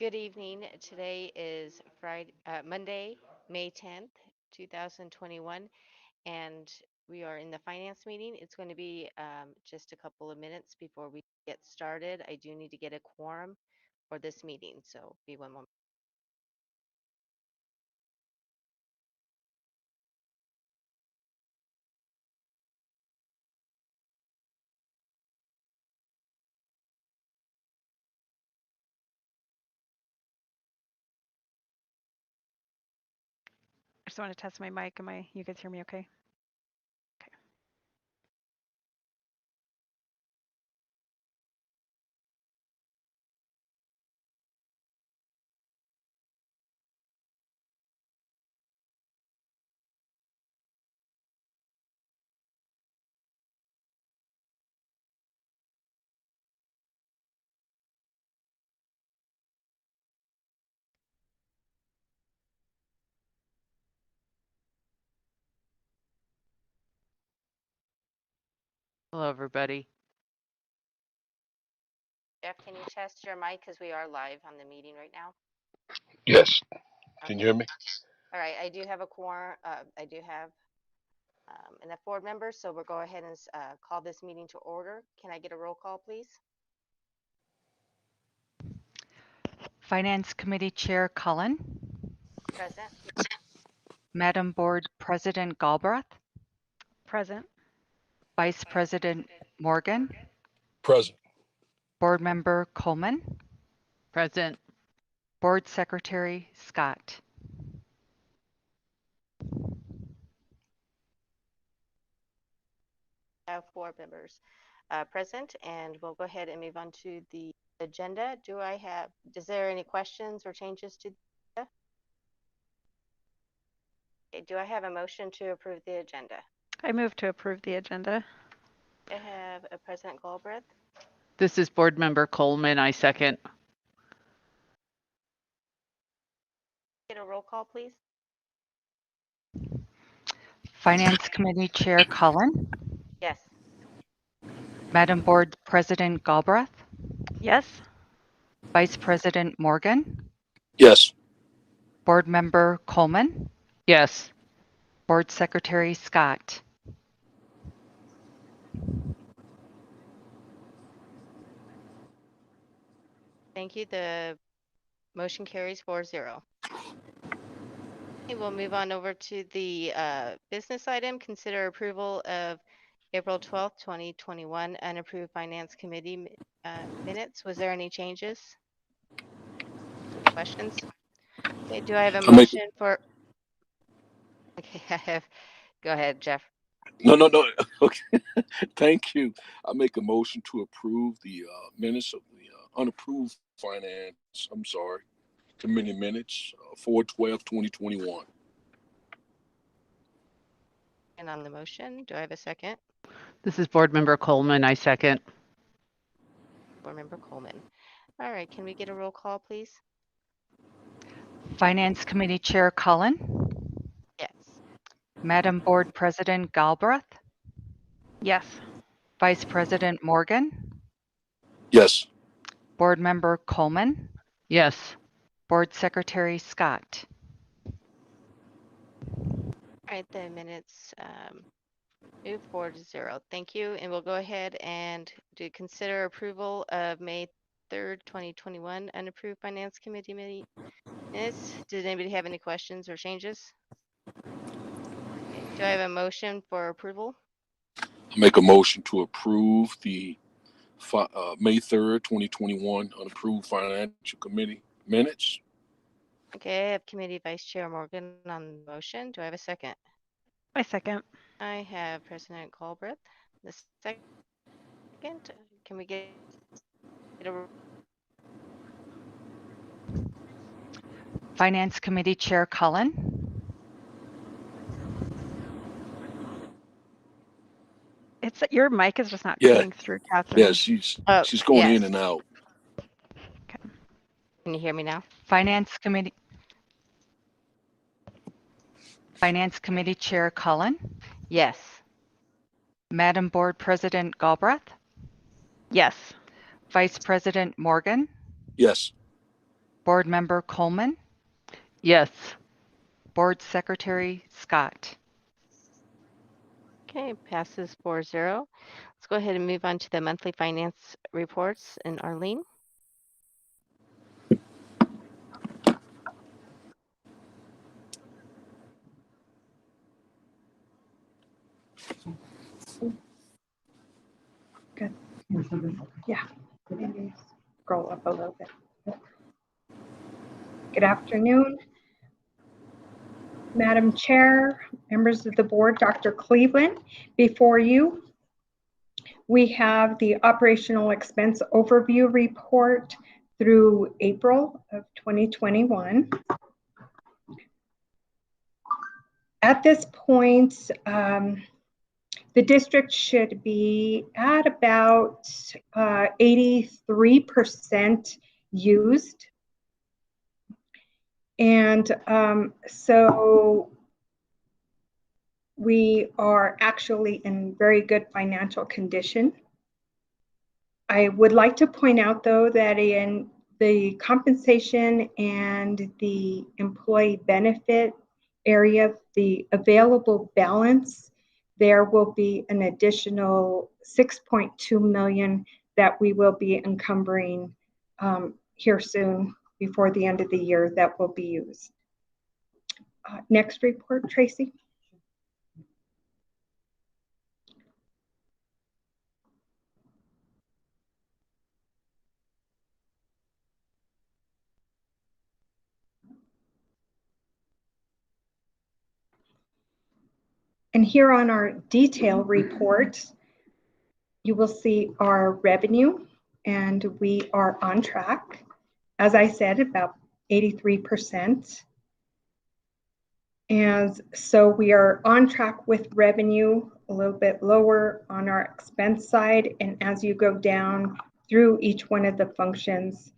Good evening. Today is Monday, May 10th, 2021, and we are in the finance meeting. It's going to be just a couple of minutes before we get started. I do need to get a quorum for this meeting, so be one moment. I just want to test my mic. You guys hear me okay? Okay. Hello, everybody. Jeff, can you test your mic because we are live on the meeting right now? Yes. Can you Okay. hear me? All right. I do have a quorum. I do have enough board members, so we'll go ahead and call this meeting to order. Can I get a roll call, please? Finance Committee Chair Cullen, Present. Madam Board President Galbraith, Present. Vice President Morgan, Present. Board Member Coleman, Present. Board Secretary Scott. Have four members present, and we'll go ahead and move on to the agenda. Is there any questions or changes to the agenda? Okay, do I have a motion to approve the agenda? I move to approve the agenda. I have a President Galbraith. This is Board Member Coleman. I second. Get a roll call, please. Finance Committee Chair Cullen, Yes. Madam Board President Galbraith, Yes. Vice President Morgan, Yes. Board Member Coleman, Yes. Board Secretary Scott. Thank you. The motion carries 4-0. Okay, we'll move on over to the business item. Consider approval of April 12th, 2021 unapproved Finance Committee minutes. Was there any changes? Any questions? Okay, do I have a I make motion for? Okay, go ahead, Jeff. no. Okay. Thank you. I make a motion to approve the minutes of the unapproved finance. I'm sorry, committee minutes 4/12/2021. And on the motion, do I have a second? This is Board Member Coleman. I second. Board Member Coleman. All right, can we get a roll call, please? Finance Committee Chair Cullen, Yes. Madam Board President Galbraith, Yes. Vice President Morgan, Yes. Board Member Coleman, Yes. Board Secretary Scott. All right, the minutes move 4-0. Thank you. And we'll go ahead and consider approval of May 3rd, 2021 unapproved Finance Committee minutes. Did anybody have any questions or changes? Okay, do I have a motion for approval? I make a motion to approve the May 3rd, 2021 unapproved financial committee minutes. Okay, I have Committee Vice Chair Morgan on the motion. Do I have a second? I second. I have President Galbraith. The second, can we get a Finance Committee Chair Cullen, It's your mic is just not Yeah. coming through, Catherine. Yeah. She's going yes. in and out. Okay. Can you hear me now? Finance Committee Chair Cullen, Yes. Madam Board President Galbraith, Yes. Vice President Morgan, Yes. Board Member Coleman, Yes. Board Secretary Scott. Okay, passes 4-0. Let's go ahead and move on to the monthly finance reports. And Arlene? Good. Yeah. Maybe scroll up a little bit. Good afternoon, Madam Chair, members of the board, Dr. Cleveland. Before you, we have the operational expense overview report through April of 2021. At this point, the district should be at about 83% used. And so we are actually in very good financial condition. I would like to point out, though, that in the compensation and the employee benefit area, the available balance, there will be an additional 6.2 million that we will be encumbering here soon before the end of the year that will be used. Next report, Tracy. And here on our detail report, you will see our revenue, and we are on track. As I said, about 83%. And so we are on track with revenue, a little bit lower on our expense side. And as you go down through each one of the functions,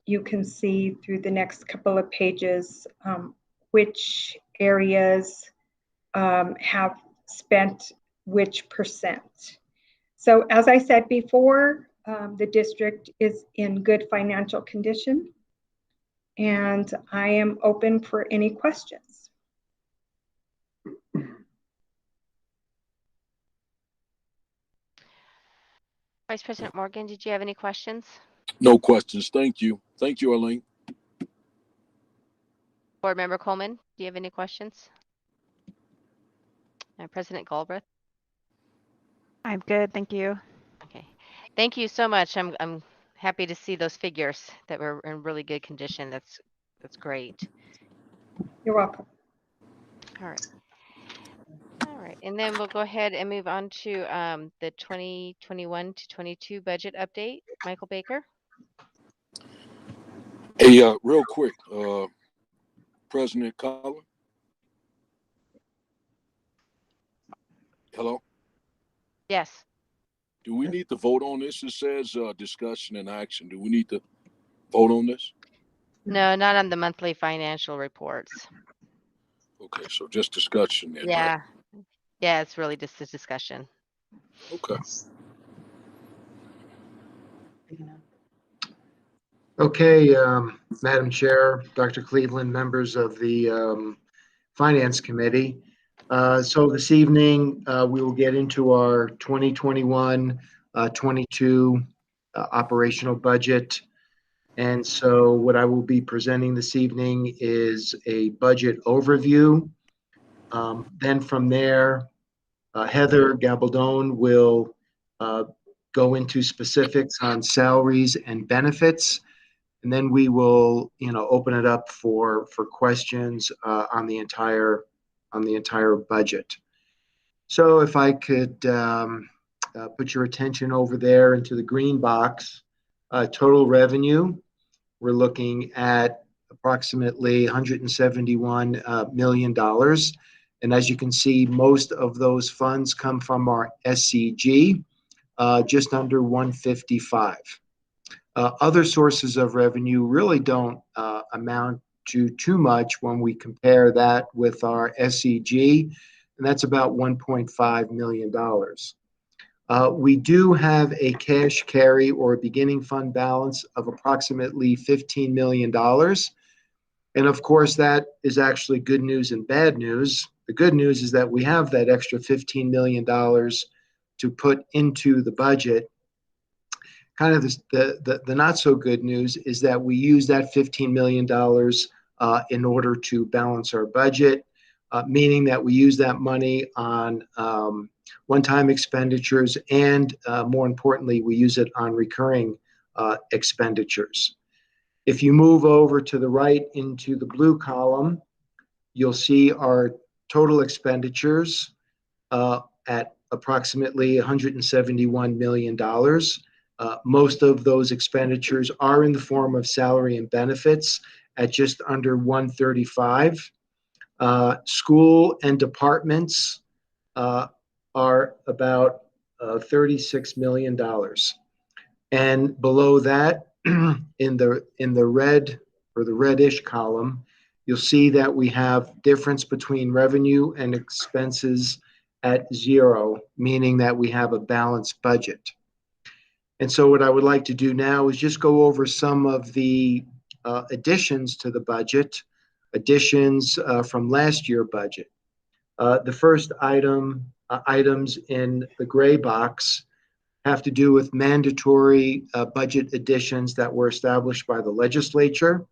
you can see through the next couple of pages which areas have spent which percent. So as I said before, the district is in good financial condition, and I am open for any questions. Vice President Morgan, did you have any questions? No questions. Thank you. Thank you, Arlene. Board Member Coleman, do you have any questions? President Galbraith? I'm good, thank you. Okay, thank you so much. I'm happy to see those figures that were in really good condition. That's great. You're welcome. All right. All right, and then we'll go ahead and move on to the 2021 to 22 budget update. Michael Baker. Hey, real quick, President Collin. Hello. Yes. Do we need to vote on this? It says discussion and action. Do we need to vote on this? No, not on the monthly financial reports. Okay, so just discussion then, Yeah. right? Yeah, it's really just a discussion. Okay. Okay, Madam Chair, Dr. Cleveland, members of the Finance Committee. So this evening, we will get into our 2021-22 operational budget. And so what I will be presenting this evening is a budget overview. Then from there, Heather Gabaldon will go into specifics on salaries and benefits. And then we will, open it up for questions on the entire budget. So if I could put your attention over there into the green box, total revenue, we're looking at approximately $171 million. And as you can see, most of those funds come from our SCG, just under 155. Other sources of revenue really don't amount to too much when we compare that with our SCG, and that's about $1.5 million. We do have a cash carry or a beginning fund balance of approximately $15 million. And of course, that is actually good news and bad news. The good news is that we have that extra $15 million to put into the budget. Kind of the not so good news is that we use that $15 million in order to balance our budget, meaning that we use that money on one-time expenditures and more importantly, we use it on recurring expenditures. If you move over to the right into the blue column, you'll see our total expenditures at approximately $171 million. Most of those expenditures are in the form of salary and benefits at just under 135. School and departments are about $36 million. And below that, in the red or the reddish column, you'll see that we have difference between revenue and expenses at zero, meaning that we have a balanced budget. And so what I would like to do now is just go over some of the additions to the budget, additions from last year's budget. The first items in the gray box have to do with mandatory budget additions that were established by the legislature.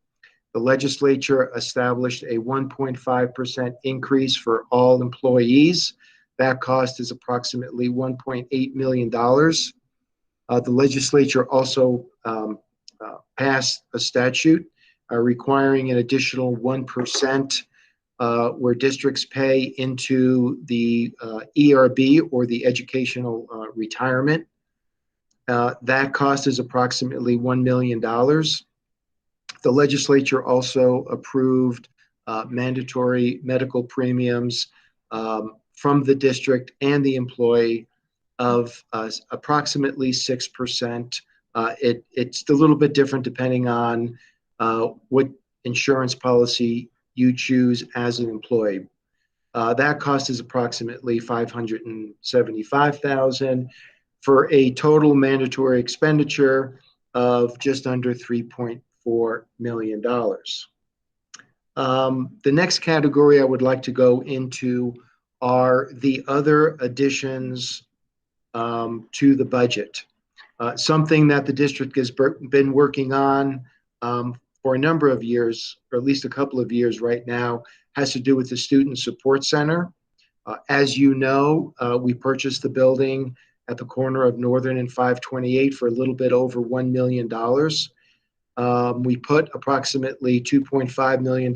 The legislature established a 1.5% increase for all employees. That cost is approximately $1.8 million. The legislature also passed a statute requiring an additional 1% where districts pay into the ERB or the educational retirement. That cost is approximately $1 million. The legislature also approved mandatory medical premiums from the district and the employee of approximately 6%. It's a little bit different depending on what insurance policy you choose as an employee. That cost is approximately $575,000 for a total mandatory expenditure of just under $3.4 million. The next category I would like to go into are the other additions to the budget. Something that the district has been working on for a number of years, or at least a couple of years right now, has to do with the Student Support Center. As you know, we purchased the building at the corner of Northern and 528 for a little bit over $1 million. We put approximately $2.5 million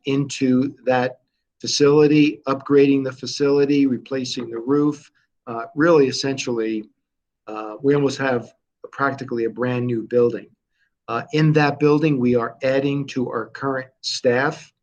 into that facility, upgrading the facility, replacing the roof. Really, essentially, we almost have practically a brand new building. In that building, we are adding to our current staff.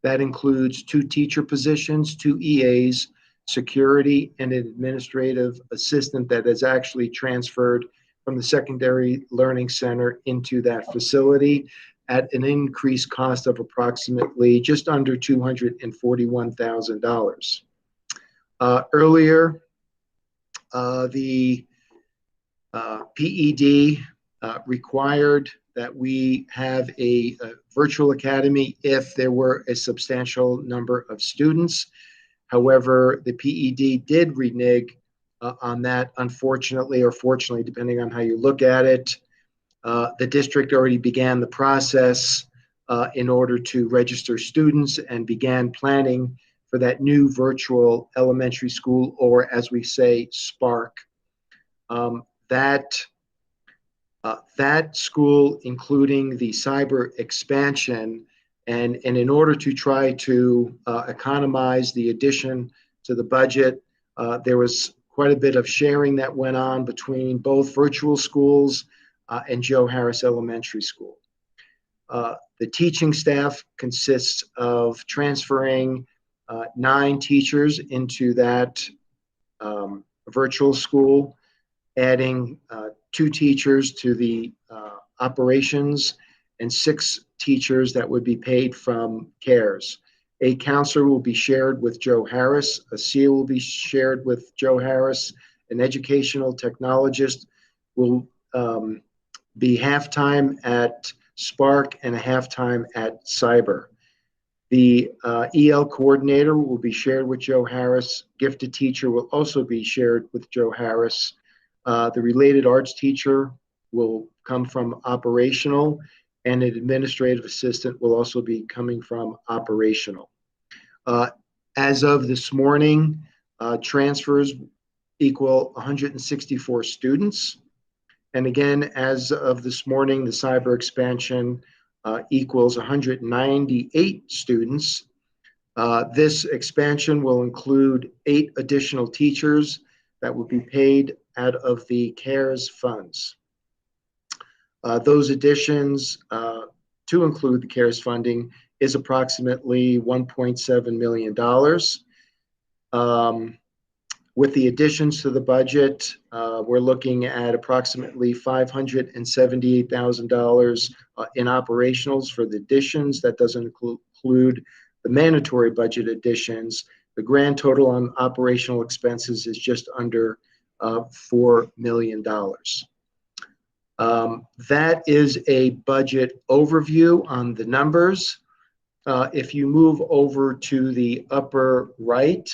That includes 2 teacher positions, 2 EAs, security, and an administrative assistant that is actually transferred from the Secondary Learning Center into that facility at an increased cost of approximately just under $241,000. Earlier, the PED required that we have a virtual academy if there were a substantial number of students. However, the PED did renege on that, unfortunately, or fortunately, depending on how you look at it. The district already began the process in order to register students and began planning for that new virtual elementary school, or as we say, Spark. That school, including the cyber expansion, and in order to try to economize the addition to the budget, there was quite a bit of sharing that went on between both virtual schools and Joe Harris Elementary School. The teaching staff consists of transferring 9 teachers into that virtual school, adding 2 teachers to the operations and 6 teachers that would be paid from CARES. A counselor will be shared with Joe Harris, a CA will be shared with Joe Harris, An educational technologist will be half-time at Spark and a half-time at Cyber. The EL coordinator will be shared with Joe Harris. Gifted teacher will also be shared with Joe Harris. The related arts teacher will come from operational, and an administrative assistant will also be coming from operational. As of this morning, transfers equal 164 students. And again, as of this morning, the cyber expansion equals 198 students. This expansion will include 8 additional teachers that will be paid out of the CARES funds. Those additions, to include the CARES funding, is approximately $1.7 million. With the additions to the budget, we're looking at approximately $578,000 in operationals for the additions. That doesn't include the mandatory budget additions. The grand total on operational expenses is just under $4 million. That is a budget overview on the numbers. If you move over to the upper right,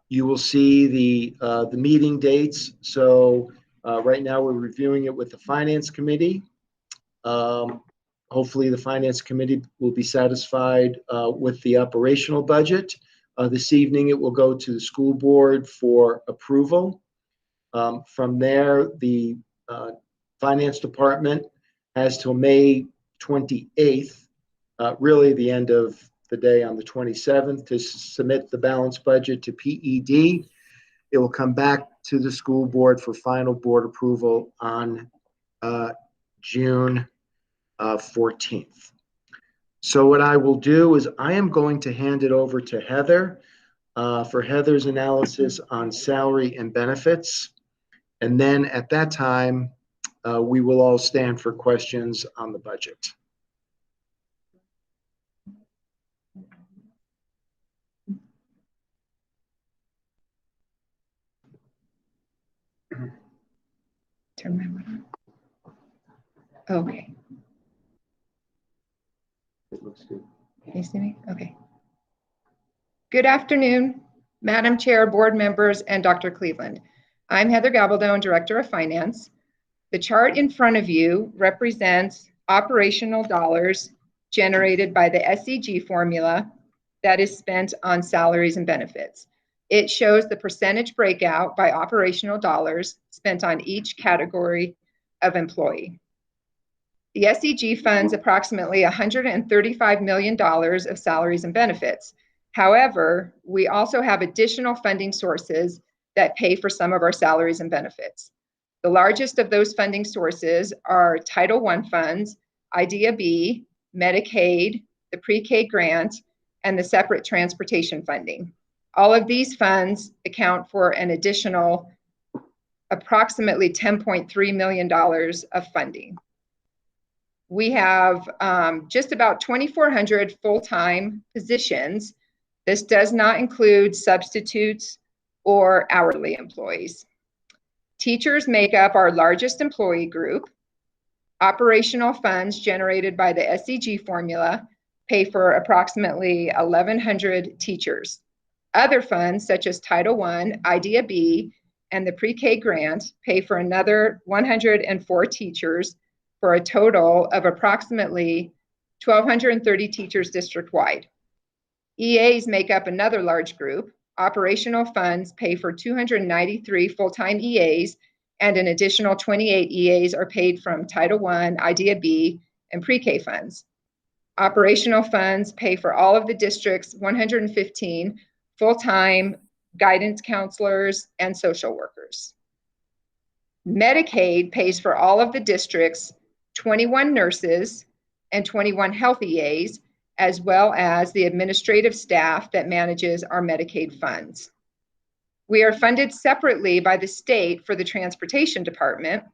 you will see the meeting dates. So right now we're reviewing it with the Finance Committee. Hopefully the Finance Committee will be satisfied with the operational budget. This evening it will go to the school board for approval. From there, the Finance Department has till May 28th, really the end of the day on the 27th, to submit the balanced budget to PED. It will come back to the school board for final board approval on June 14th. So what I will do is I am going to hand it over to Heather for Heather's analysis on salary and benefits. And then at that time, we will all stand for questions on the budget. Turn my mic on. Okay. It looks good. Can you see me? Okay. Good afternoon, Madam Chair, board members, and Dr. Cleveland. I'm Heather Gabaldon, Director of Finance. The chart in front of you represents operational dollars generated by the SEG formula that is spent on salaries and benefits. It shows the percentage breakout by operational dollars spent on each category of employee. The SEG funds approximately $135 million of salaries and benefits. However, we also have additional funding sources that pay for some of our salaries and benefits. The largest of those funding sources are Title I funds, IDEA B, Medicaid, the pre-K grant, and the separate transportation funding. All of these funds account for an additional approximately $10.3 million of funding. We have just about 2,400 full-time positions. This does not include substitutes or hourly employees. Teachers make up our largest employee group. Operational funds generated by the SEG formula pay for approximately 1,100 teachers. Other funds, such as Title I, IDEA B, and the pre-K grant, pay for another 104 teachers for a total of approximately 1,230 teachers district-wide. EAs make up another large group. Operational funds pay for 293 full-time EAs, and an additional 28 EAs are paid from Title I, IDEA B, and pre-K funds. Operational funds pay for all of the district's 115 full-time guidance counselors and social workers. Medicaid pays for all of the district's 21 nurses and 21 health EAs, as well as the administrative staff that manages our Medicaid funds. We are funded separately by the state for the transportation department.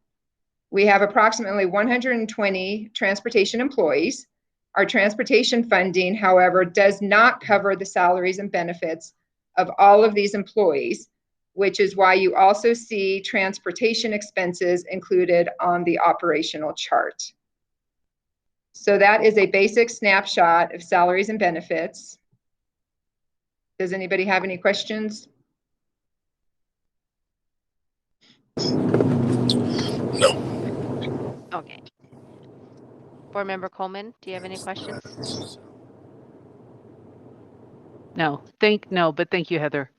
We have approximately 120 transportation employees. Our transportation funding, however, does not cover the salaries and benefits of all of these employees, which is why you also see transportation expenses included on the operational chart. So that is a basic snapshot of salaries and benefits. Does anybody have any questions? No. Okay. Board Member Coleman, do you have any questions? No, but thank you, Heather.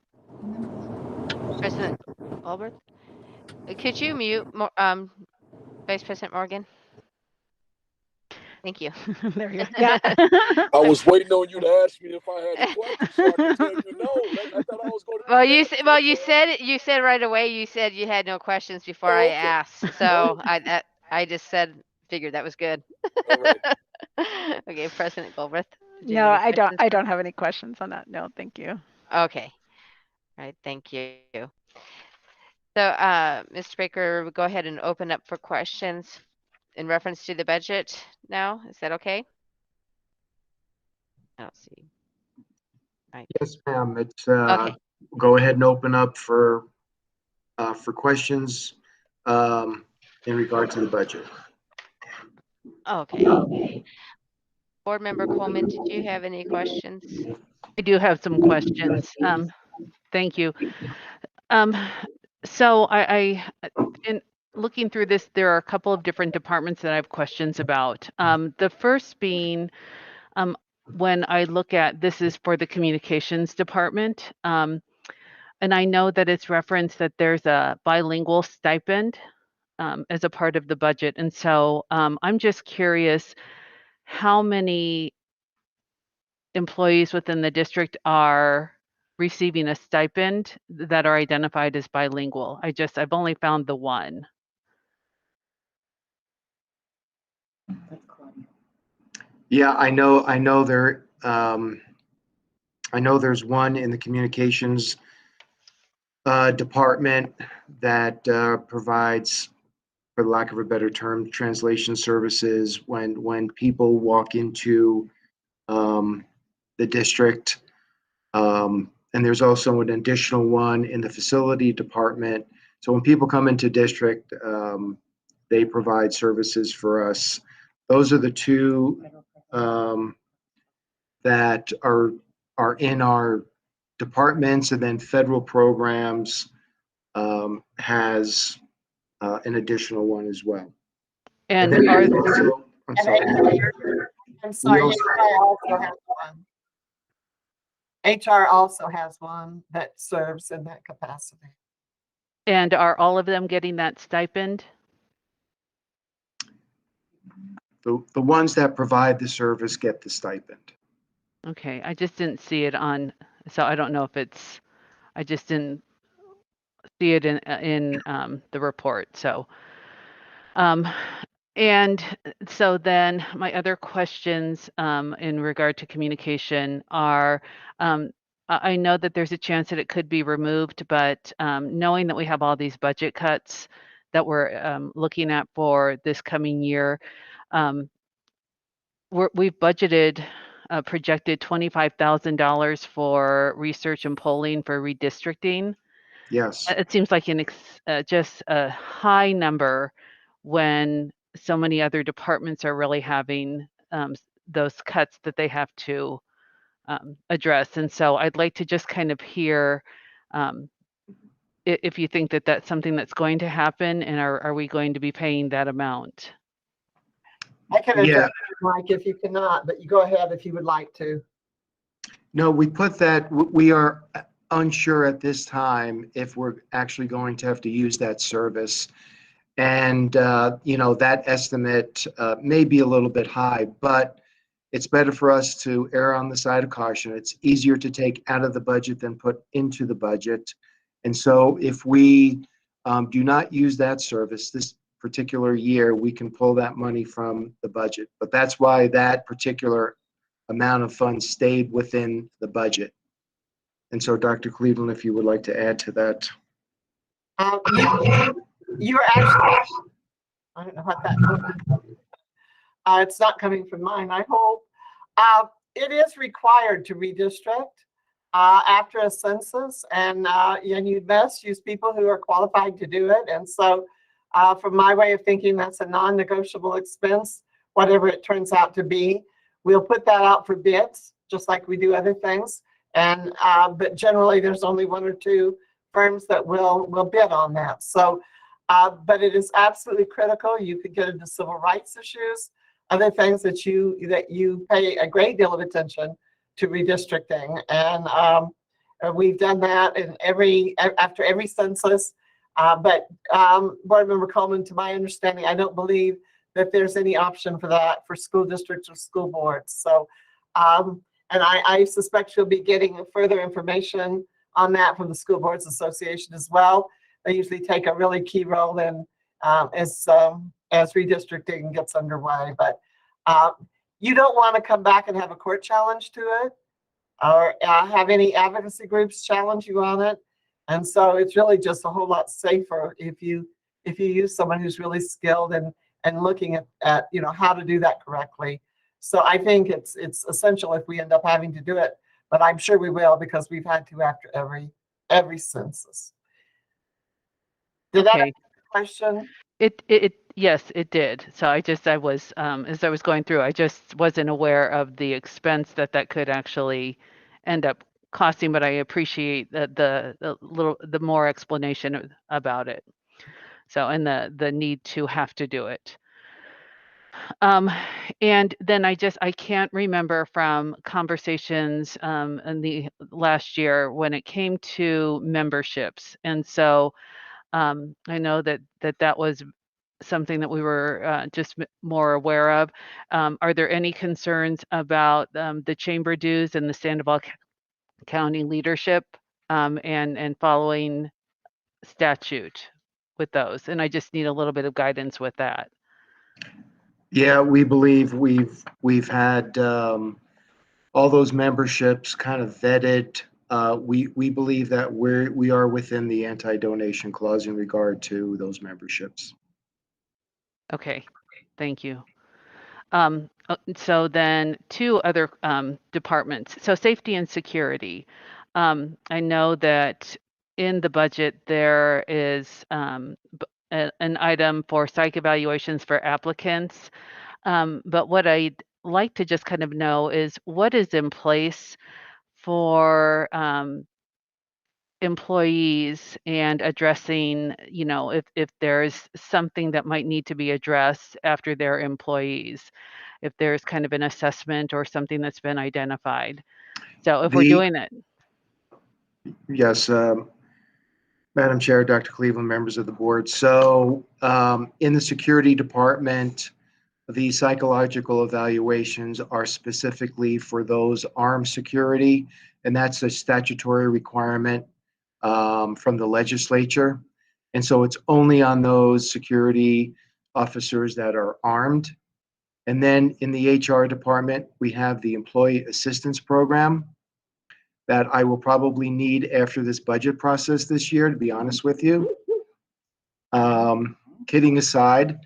President Albert? Could you mute Vice President Morgan? Thank you. There you go. Yeah. I was waiting on you to ask me if I had a question so I could tell you no. I thought I was going to. You said right away. You said you had no questions before I Okay. asked. So I just figured that was good. All right. Okay, President Goldberg. No, I don't have any questions on that. No, thank you. Okay. All right. Thank you. So, Mr. Baker, we'll go ahead and open up for questions in reference to the budget now. Is that okay? I don't see. Right. Yes, ma'am. It's Okay. go ahead and open up for questions in regard to the budget. Okay. Board Member Coleman, did you have any questions? I do have some questions. Thank you. So in looking through this, there are a couple of different departments that I have questions about. The first being, when I look at, this is for the communications department, and I know that it's referenced that there's a bilingual stipend as a part of the budget. And so I'm just curious how many employees within the district are receiving a stipend that are identified as bilingual. I've only found the one. Yeah, I know there. I know there's one in the communications department that provides, for lack of a better term, translation services when people walk into the district. And there's also an additional one in the facility department. So when people come into district, they provide services for us. Those are the two that are in our departments, and then federal programs has an additional one as well. And then are also, I'm sorry. I'm sorry, also- HR also has one. HR also has one that serves in that capacity. and are all of them getting that stipend? The ones that provide the service get the stipend. Okay, I just didn't see it on, so I don't know if it's, I just didn't see it in the report. So, and so then my other questions in regard to communication are, I know that there's a chance that it could be removed, but knowing that we have all these budget cuts that we're looking at for this coming year, we've budgeted projected $25,000 for research and polling for redistricting. Yes. It seems like just a high number when so many other departments are really having those cuts that they have to address. And so I'd like to just kind of hear if you think that that's something that's going to happen, and are we going to be paying that amount? I can address it, Mike, if you cannot, but you go ahead if you would like to. No, we put that, we are unsure at this time if we're actually going to have to use that service. And, that estimate may be a little bit high, but it's better for us to err on the side of caution. It's easier to take out of the budget than put into the budget. And so if we do not use that service this particular year, we can pull that money from the budget. But that's why that particular amount of funds stayed within the budget. And so, Dr. Cleveland, if you would like to add to that. You're actually, I don't know what that it's not coming from mine, I hope. It is required to redistrict. after a census, and you best use people who are qualified to do it. And so from my way of thinking, that's a non-negotiable expense, whatever it turns out to be. We'll put that out for bids, just like we do other things. And but generally, there's only one or two firms that will bid on that. So, but it is absolutely critical. You could get into civil rights issues, other things that you pay a great deal of attention to redistricting, and we've done that in after every census. But Board Member Coleman, to my understanding, I don't believe that there's any option for that for school districts or school boards. So, and I suspect you'll be getting further information on that from the School Boards Association as well. They usually take a really key role in as redistricting gets underway. But you don't want to come back and have a court challenge to it, or have any advocacy groups challenge you on it. And so it's really just a whole lot safer if you use someone who's really skilled and looking at how to do that correctly. So I think it's essential if we end up having to do it, but I'm sure we will, because we've had to after every census. Did that answer the question? Yes, it did. So I was as I was going through, I just wasn't aware of the expense that could actually end up costing, but I appreciate the more explanation about it. So, and the need to have to do it. And then I can't remember from conversations in the last year when it came to memberships. And so I know that was something that we were just more aware of. Are there any concerns about the chamber dues and the Sandoval County leadership and following statute with those? And I just need a little bit of guidance with that. Yeah, we believe we've had all those memberships kind of vetted. We believe that we are within the anti-donation clause in regard to those memberships. Okay, thank you. So then two other departments. So safety and security. I know that in the budget there is an item for psych evaluations for applicants. But what I'd like to just kind of know is what is in place for employees and addressing, if there's something that might need to be addressed after their employees, if there's kind of an assessment or something that's been identified. So if we're doing it. Yes, Madam Chair, Dr. Cleveland, members of the board. So in the security department, the psychological evaluations are specifically for those armed security, and that's a statutory requirement from the legislature. And so it's only on those security officers that are armed. And then in the HR department, we have the employee assistance program that I will probably need after this budget process this year, to be honest with you. Kidding aside,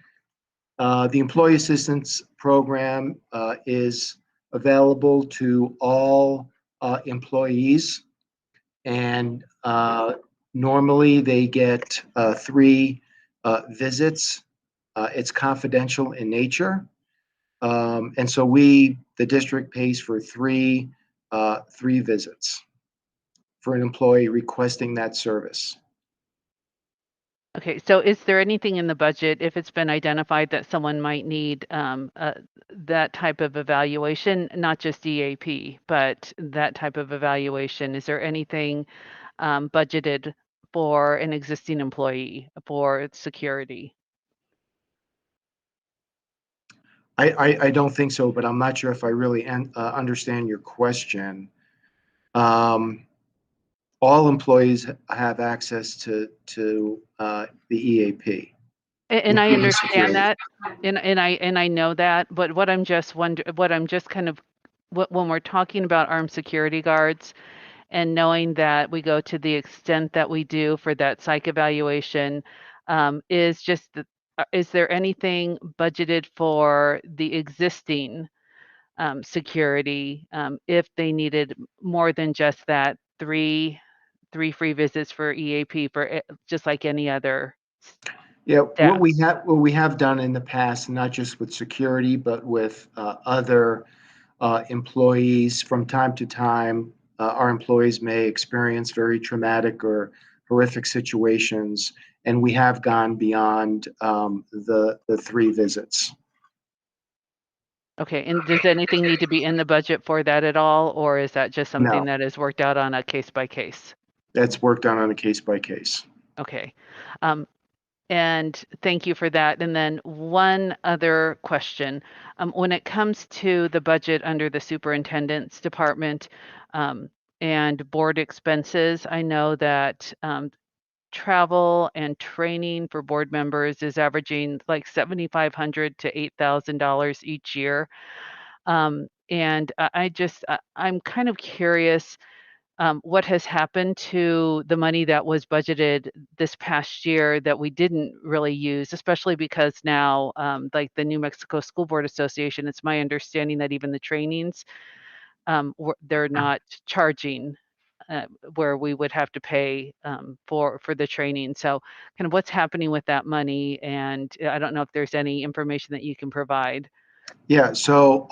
the employee assistance program is available to all employees, and normally they get 3 visits. It's confidential in nature, and so the district pays for 3 visits for an employee requesting that service. Okay, so is there anything in the budget, if it's been identified that someone might need that type of evaluation, not just EAP, but that type of evaluation? Is there anything budgeted for an existing employee for security? I don't think so, but I'm not sure if I really understand your question. All employees have access to the EAP. And I including security. understand that, and I know that, but what I'm just kind of when we're talking about armed security guards and knowing that we go to the extent that we do for that psych evaluation, is there anything budgeted for the existing security, if they needed more than just that three free visits for EAP for just like any other Yeah, staff. what we have done in the past, not just with security, but with other employees from time to time, our employees may experience very traumatic or horrific situations, and we have gone beyond the 3 visits. Okay, and does anything need to be in the budget for that at all, or is that just something No. that is worked out on a case by case? That's worked on a case by case. Okay. And thank you for that. And then one other question. When it comes to the budget under the superintendent's department and board expenses, I know that travel and training for board members is averaging like $7,500 to $8,000 each year. And I'm kind of curious what has happened to the money that was budgeted this past year that we didn't really use, especially because now, like the New Mexico School Board Association, it's my understanding that even the trainings, they're not charging where we would have to pay for the training. So kind of what's happening with that money, and I don't know if there's any information that you can provide. Yeah, so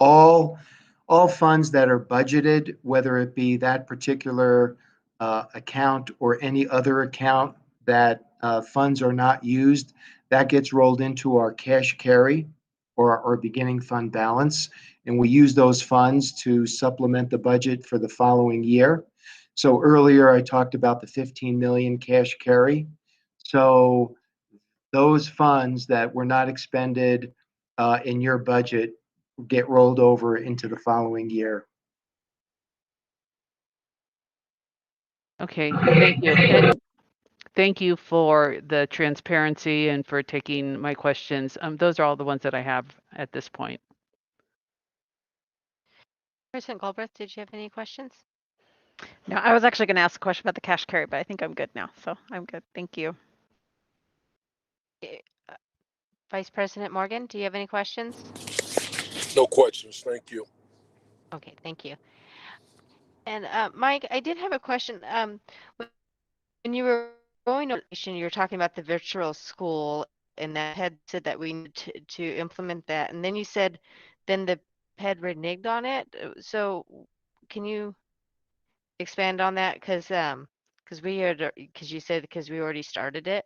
all funds that are budgeted, whether it be that particular account or any other account that funds are not used, that gets rolled into our cash carry or our beginning fund balance. And we use those funds to supplement the budget for the following year. So earlier I talked about the 15 million cash carry. So those funds that were not expended in your budget get rolled over into the following year. Okay, thank you. And thank you for the transparency and for taking my questions. Those are all the ones that I have at this point. President Galbraith, did you have any questions? No, I was actually going to ask a question about the cash carry, but I think I'm good now. So I'm good. Thank you. Vice President Morgan, do you have any questions? No questions. Thank you. Okay, thank you. And Mike, I did have a question. When you were going over, you were talking about the virtual school, and that had said that we need to implement that, and then you said, then the PED reneged on it. So, can you expand on that? Because we had, because you said because we already started it.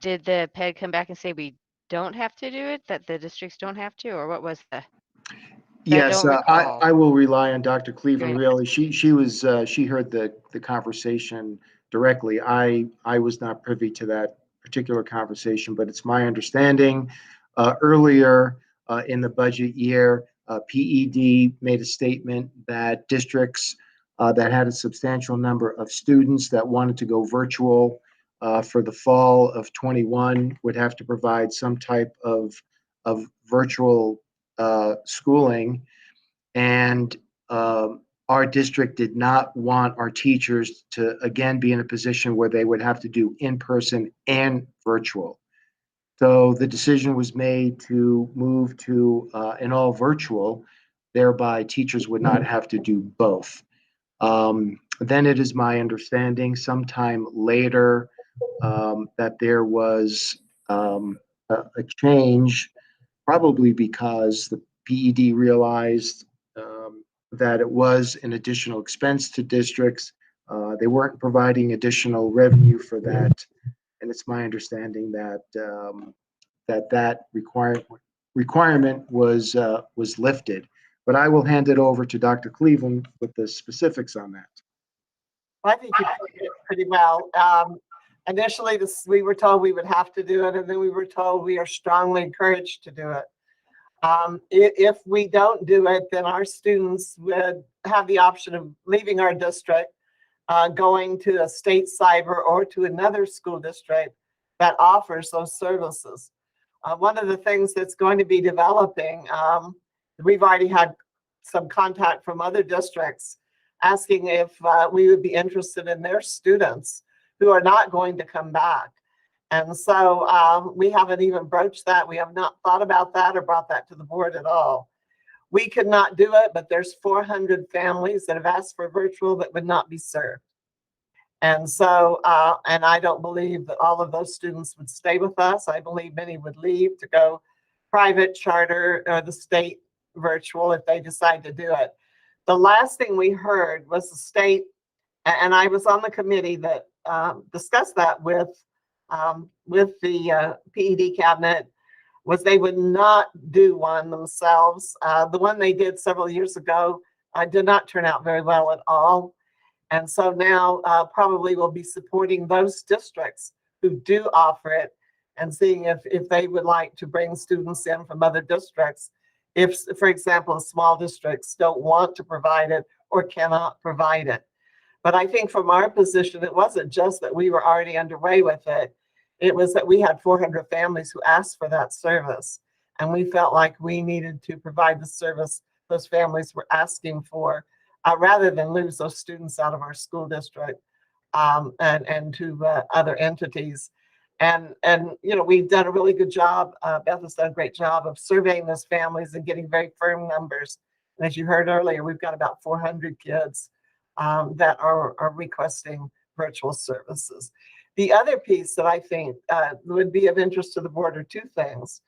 Did the PED come back and say we don't have to do it? That the districts don't have to, or what was the? Yes, don't recall. I will rely on Dr. Cleveland. Great. Really, she heard the conversation directly. I was not privy to that particular conversation, but it's my understanding earlier in the budget year, PED made a statement that districts that had a substantial number of students that wanted to go virtual for the fall of 21 would have to provide some type of virtual schooling, and our district did not want our teachers to again be in a position where they would have to do in-person and virtual. So the decision was made to move to an all virtual, thereby teachers would not have to do both. Then it is my understanding sometime later that there was a change, probably because the PED realized that it was an additional expense to districts. They weren't providing additional revenue for that, and it's my understanding that that requirement was lifted. But I will hand it over to Dr. Cleveland with the specifics on that. I think you put it pretty well. Initially, we were told we would have to do it, and then we were told we are strongly encouraged to do it. If we don't do it, then our students would have the option of leaving our district, going to a state cyber or to another school district that offers those services. One of the things that's going to be developing, we've already had some contact from other districts asking if we would be interested in their students who are not going to come back. And so we haven't even broached that. We have not thought about that or brought that to the board at all. we could not do it, but there's 400 families that have asked for virtual that would not be served. And so, and I don't believe that all of those students would stay with us. I believe many would leave to go private, charter, or the state virtual if they decide to do it. The last thing we heard was the state, and I was on the committee that discussed that with the PED cabinet, was they would not do one themselves. The one they did several years ago did not turn out very well at all. And so now probably we'll be supporting those districts who do offer it and seeing if they would like to bring students in from other districts. If, for example, small districts don't want to provide it or cannot provide it. But I think from our position, it wasn't just that we were already underway with it. It was that we had 400 families who asked for that service. And we felt like we needed to provide the service those families were asking for, rather than lose those students out of our school district and to other entities. And you know, we've done a really good job. Beth has done a great job of surveying those families and getting very firm numbers. And as you heard earlier, we've got about 400 kids that are requesting virtual services. The other piece that I think would be of interest to the board are two things.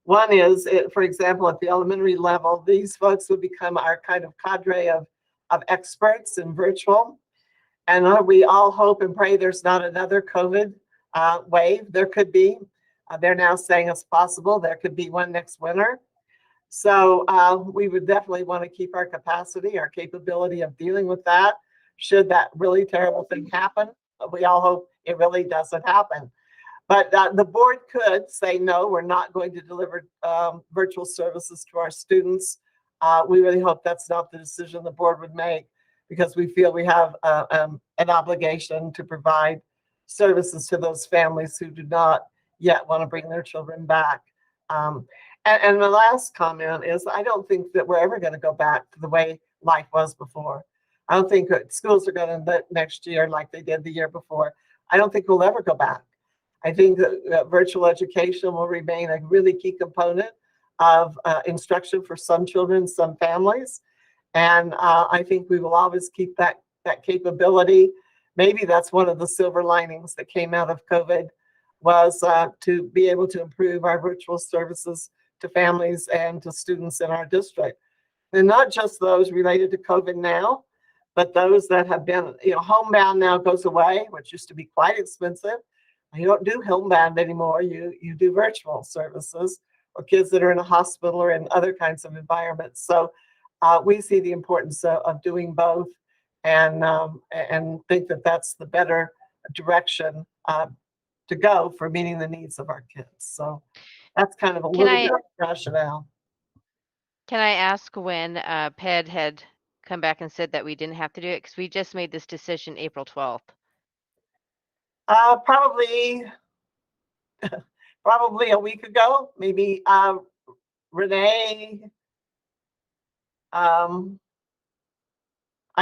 One is, for example, at the elementary level, these folks would become our kind of cadre of experts in virtual. And we all hope and pray there's not another COVID wave. There could be. They're now saying it's possible. There could be one next winter. So we would definitely want to keep our capacity, our capability of dealing with that should that really terrible thing happen. We all hope it really doesn't happen. But the board could say, no, we're not going to deliver virtual services to our students. We really hope that's not the decision the board would make, because we feel we have an obligation to provide services to those families who do not yet want to bring their children back. And the last comment is, I don't think that we're ever going to go back to the way life was before. I don't think that schools are going to next year like they did the year before. I don't think we'll ever go back. I think that virtual education will remain a really key component of instruction for some children, some families. And I think we will always keep that capability. Maybe that's one of the silver linings that came out of COVID, was to be able to improve our virtual services to families and to students in our district. And not just those related to COVID now, but those that have been, you know, homebound now goes away, which used to be quite expensive. You don't do homebound anymore. You do virtual services, or kids that are in a hospital or in other kinds of environments. So we see the importance of doing both, and think that that's the better direction to go for meeting the needs of our kids. So that's kind of a little bit of rationale. Can I ask when PED had come back and said that we didn't have to do it? Because we just made this decision April 12th. Probably a week ago, maybe. Renee, I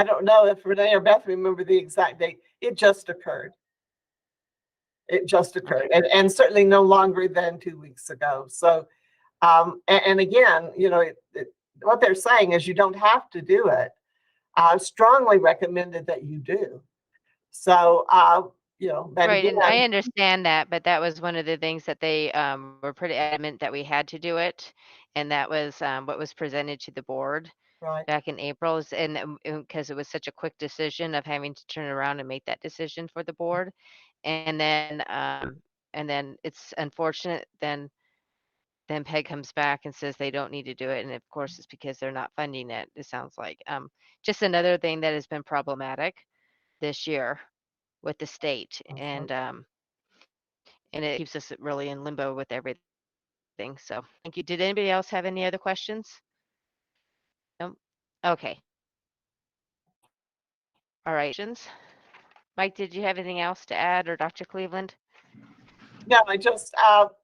don't know if Renee or Beth remember the exact date. It just occurred. It just occurred, and certainly no longer than 2 weeks ago. So, and again, you know, what they're saying is you don't have to do it. I strongly recommended that you do. So, you know, that Right, again, and I understand that, but that was one of the things that they were pretty adamant that we had to do it, and that was what was presented to the board right. back in April, and because it was such a quick decision of having to turn around and make that decision for the board, and then it's unfortunate then PEG comes back and says they don't need to do it, and of course it's because they're not funding it. It sounds like just another thing that has been problematic this year with the state, and it keeps us really in limbo with everything. So thank you. Did anybody else have any other questions? No. Okay. All right. Mike, did you have anything else to add, or Dr. Cleveland? No, I just,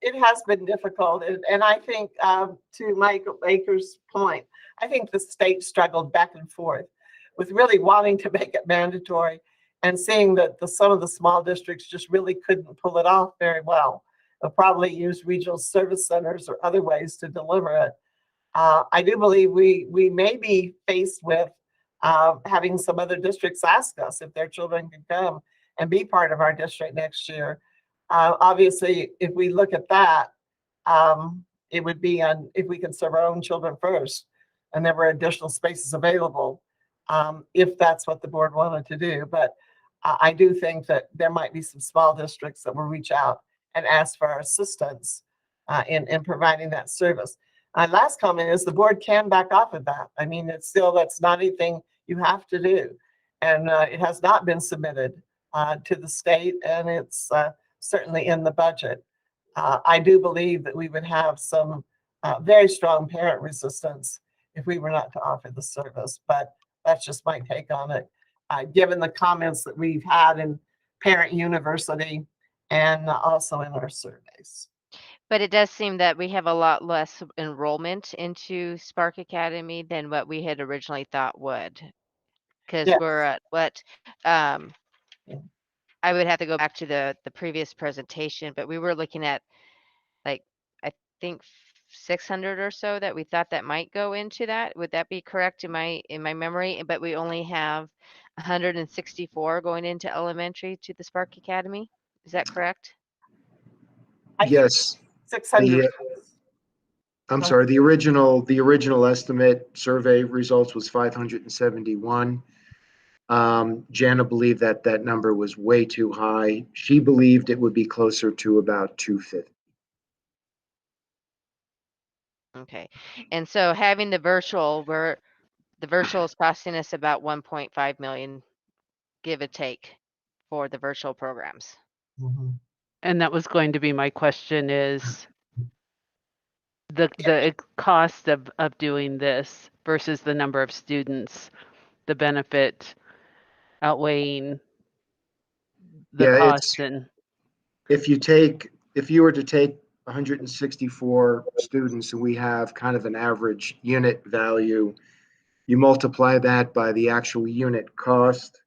it has been difficult. And I think to Mike Baker's point, I think the state struggled back and forth with really wanting to make it mandatory and seeing that some of the small districts just really couldn't pull it off very well. They'll probably use regional service centers or other ways to deliver it. I do believe we may be faced with having some other districts ask us if their children can come and be part of our district next year. Obviously, if we look at that, it would be on if we can serve our own children first, and there were additional spaces available, if that's what the board wanted to do. But I do think that there might be some small districts that will reach out and ask for our assistance in providing that service. Last comment is the board can back off of that. I mean, it's still, that's not anything you have to do. And it has not been submitted to the state, and it's certainly in the budget. I do believe that we would have some very strong parent resistance if we were not to offer the service, but that's just my take on it. Given the comments that we've had in Parent University and also in our surveys. But it does seem that we have a lot less enrollment into Spark Academy than what we had originally thought would. Because Yes. we're at what, I Yeah. would have to go back to the previous presentation, but we were looking at like, I think 600 or so that we thought that might go into that. Would that be correct in my memory? But we only have 164 going into elementary to the Spark Academy. Is that correct? I think Yes, 600. I'm sorry, the original estimate survey results was 571. Jana believed that that number was way too high. She believed it would be closer to about 250. Okay. And so having the virtual, the virtual is costing us about 1.5 million, give or take, for the virtual programs. Mhm. And that was going to be my question is the cost of doing this versus the number of students, the benefit outweighing the Yeah, cost. And if you were to take 164 students and we have kind of an average unit value, you multiply that by the actual unit cost,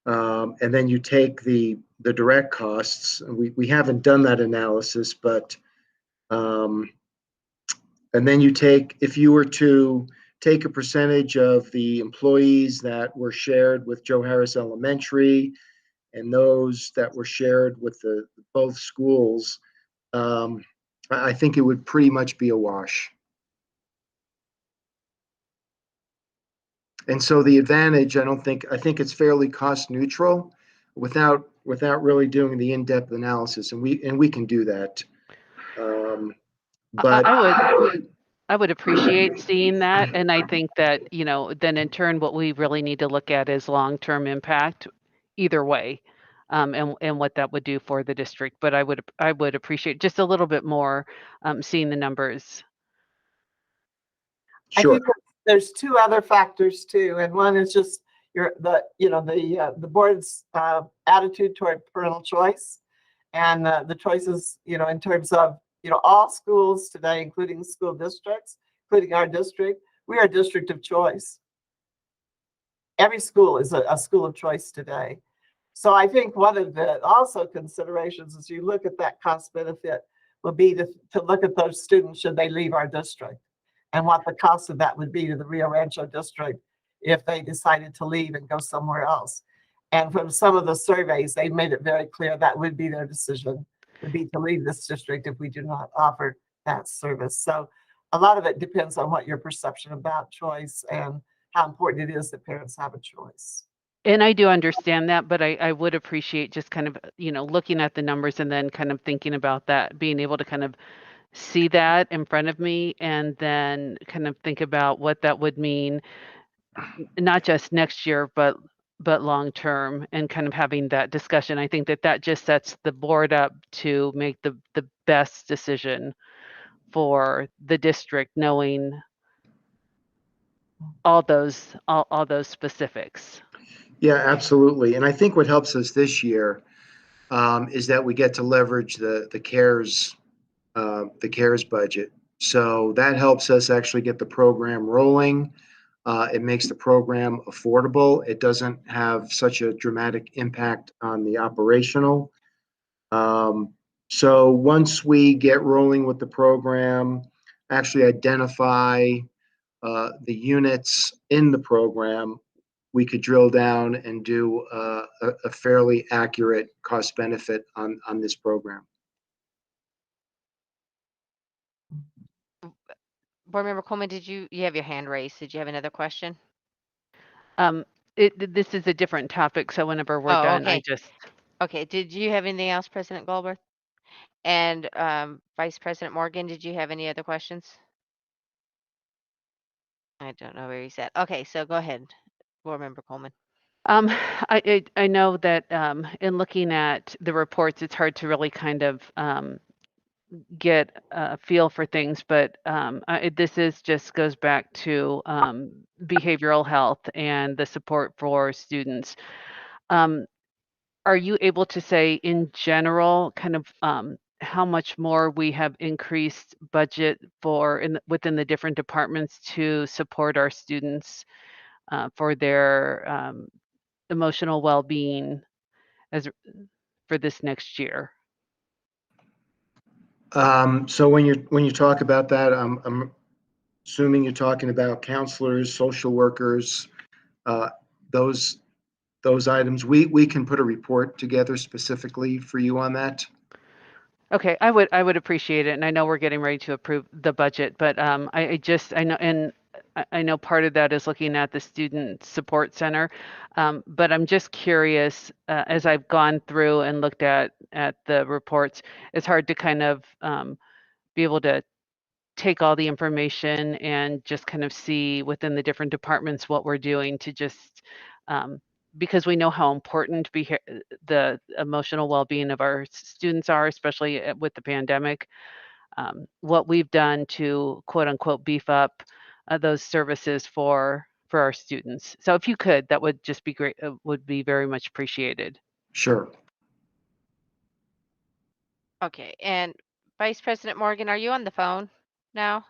and then you take the direct costs. We haven't done that analysis, but and then you take, if you were to take a percentage of the employees that were shared with Joe Harris Elementary and those that were shared with the both schools, I think it would pretty much be a wash. And so the advantage, I think it's fairly cost neutral without really doing the in-depth analysis, and we can do that. But I would appreciate seeing that. And I think that, you know, then in turn, what we really need to look at is long-term impact either way, and what that would do for the district. But I would appreciate just a little bit more seeing the numbers. I sure, think there's two other factors too, and one is just the board's attitude toward parental choice, and the choices, in terms of all schools today, including school districts, including our district. We are a district of choice. Every school is a school of choice today. So I think one of the also considerations as you look at that cost benefit will be to look at those students should they leave our district, and what the cost of that would be to the Rio Rancho district if they decided to leave and go somewhere else. And from some of the surveys, they made it very clear that would be their decision, would be to leave this district if we do not offer that service. So a lot of it depends on what your perception about choice and how important it is that parents have a choice. And I do understand that, but I would appreciate just kind of, looking at the numbers and then kind of thinking about that, being able to kind of see that in front of me and then kind of think about what that would mean, not just next year, but long term, and kind of having that discussion. I think that just sets the board up to make the best decision for the district, knowing all those specifics. yeah, absolutely. And I think what helps us this year is that we get to leverage the CARES budget. So that helps us actually get the program rolling. It makes the program affordable. It doesn't have such a dramatic impact on the operational. So once we get rolling with the program, actually identify the units in the program, we could drill down and do a fairly accurate cost benefit on this program. Board Member Coleman, you have your hand raised? Did you have another question? This is a different topic, so whenever we're Oh, done, I okay. just. Okay. Did you have anything else, President Goldberg? And Vice President Morgan, did you have any other questions? I don't know where he's at. Okay, so go ahead, Board Member Coleman. I know that in looking at the reports, it's hard to really kind of get a feel for things, but this is just goes back to behavioral health and the support for students. Are you able to say in general kind of how much more we have increased budget for within the different departments to support our students for their emotional well-being as for this next year? So when you talk about that, I'm assuming you're talking about counselors, social workers, uh, those items. We can put a report together specifically for you on that. Okay, I would appreciate it, and I know we're getting ready to approve the budget, but I know, and I know part of that is looking at the student support center, but I'm just curious as I've gone through and looked at the reports, it's hard to kind of be able to take all the information and just kind of see within the different departments what we're doing to just because we know how important the emotional well-being of our students are, especially with the pandemic. What we've done to quote unquote beef up those services for our students. So if you could, that would just be great. Would be very much appreciated. Sure. Okay, and Vice President Morgan, are you on the phone now?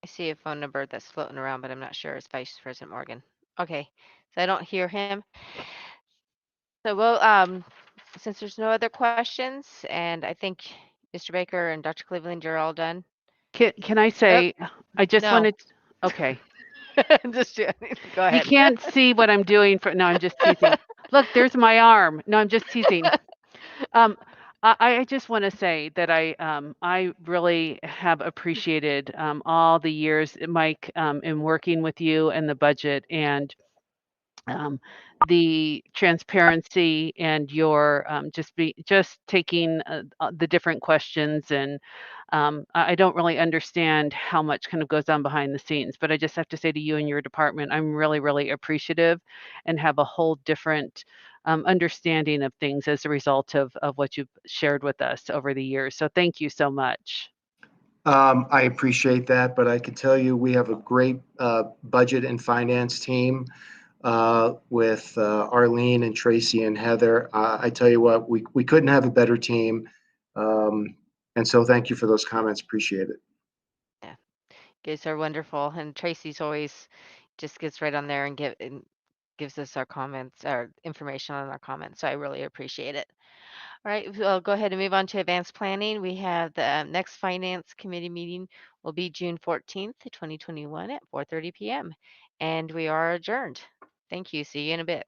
I see a phone number that's floating around, but I'm not sure it's Vice President Morgan. Okay, so I don't hear him. So we'll, since there's no other questions, and I think Mr. Baker and Dr. Cleveland, you're all done. Can I say, I just no. wanted, okay. Just go ahead. You can't see what I'm doing no, I'm just teasing. Look, there's my arm. No, I'm just teasing. I just want to say that I really have appreciated all the years, Mike, in working with you and the budget and the transparency and your just taking the different questions and I don't really understand how much kind of goes on behind the scenes, but I just have to say to you and your department, I'm really, really appreciative and have a whole different understanding of things as a result of what you've shared with us over the years. So thank you so much. I appreciate that, but I can tell you we have a great budget and finance team with Arlene and Tracy and Heather. I tell you what, we couldn't have a better team. And so thank you for those comments. Appreciate it. Yeah, guys are wonderful, and Tracy's always just gets right on there and gives us our comments, our information on our comments. So I really appreciate it. All right, we'll go ahead and move on to advanced planning. We have the next finance committee meeting will be June 14th, 2021 at 4:30 p.m. And we are adjourned. Thank you. See you in a bit.